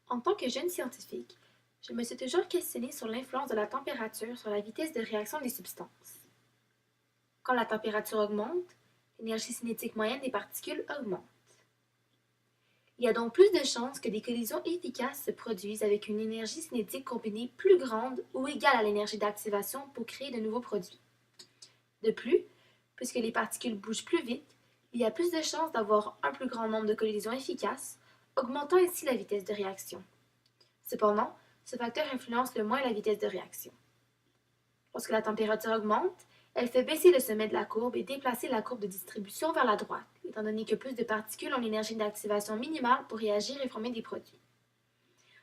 En tant que jeune scientifique, je me suis toujours questionnée sur l'influence de la température sur la vitesse de réaction des substances. Quand la température augmente, l'énergie cinétique moyenne des particules augmente. Il y a donc plus de chances que des collisions efficaces se produisent avec une énergie cinétique combinée plus grande ou égale à l'énergie d'activation pour créer de nouveaux produits. De plus, puisque les particules bougent plus vite, il y a plus de chances d'avoir un plus grand nombre de collisions efficaces, augmentant ainsi la vitesse de réaction. Cependant, ce facteur influence le moins la vitesse de réaction. Lorsque la température augmente, elle fait baisser le sommet de la courbe et déplacer la courbe de distribution vers la droite, étant donné que plus de particules ont l'énergie d'activation minimale pour réagir et former des produits.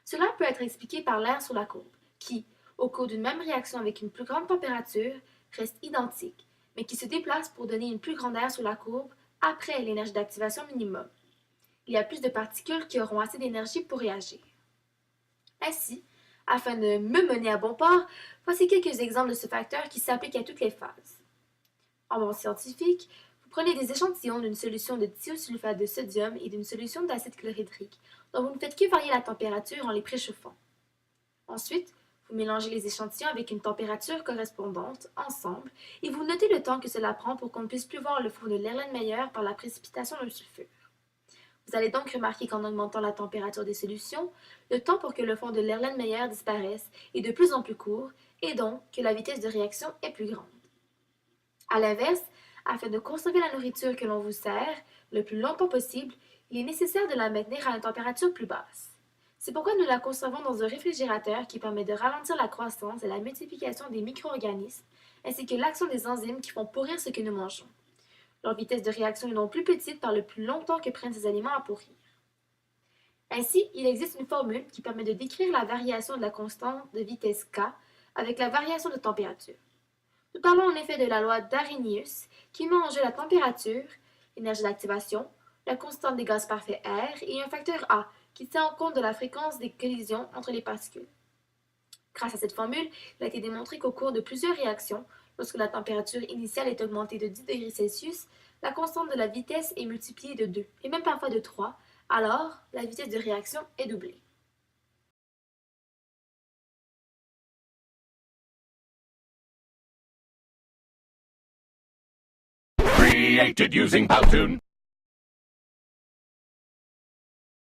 Cela peut être expliqué par l'air sur la courbe, qui, au cours d'une même réaction avec une plus grande température, reste identique, mais qui se déplace pour donner une plus grande aire sur la courbe après l'énergie d'activation minimum. Il y a plus de particules qui auront assez d'énergie pour réagir. Ainsi, afin de me mener à bon port, voici quelques exemples de ce facteur qui s'applique à toutes les phases. En bon scientifique, vous prenez des échantillons d'une solution de thiosulfate de sodium et d'une solution d'acide chlorhydrique, dont vous ne faites que varier la température en les préchauffant. Ensuite, vous mélangez les échantillons avec une température correspondante, ensemble, et vous notez le temps que cela prend pour qu'on ne puisse plus voir le fond de l'Erlenmeyer par la précipitation d'un sulfure. Vous allez donc remarquer qu'en augmentant la température des solutions, le temps pour que le fond de l'Erlenmeyer disparaisse est de plus en plus court et donc que la vitesse de réaction est plus grande. À l'inverse, afin de conserver la nourriture que l'on vous sert le plus longtemps possible, il est nécessaire de la maintenir à une température plus basse. C'est pourquoi nous la conservons dans un réfrigérateur qui permet de ralentir la croissance et la multiplication des micro-organismes, ainsi que l'action des enzymes qui font pourrir ce que nous mangeons. Leur vitesse de réaction est donc plus petite par le plus longtemps que prennent ces aliments à pourrir. Ainsi, il existe une formule qui permet de décrire la variation de la constante de vitesse K avec la variation de température. Nous parlons en effet de la loi d'Arrhenius qui met en jeu la température, l'énergie d'activation, la constante des gaz parfaits R et un facteur A qui tient compte de la fréquence des collisions entre les particules. Grâce à cette formule, il a été démontré qu'au cours de plusieurs réactions, lorsque la température initiale est augmentée de 10 degrés Celsius, la constante de la vitesse est multipliée de 2, et même parfois de 3, alors la vitesse de réaction est doublée. Created using Powtoon.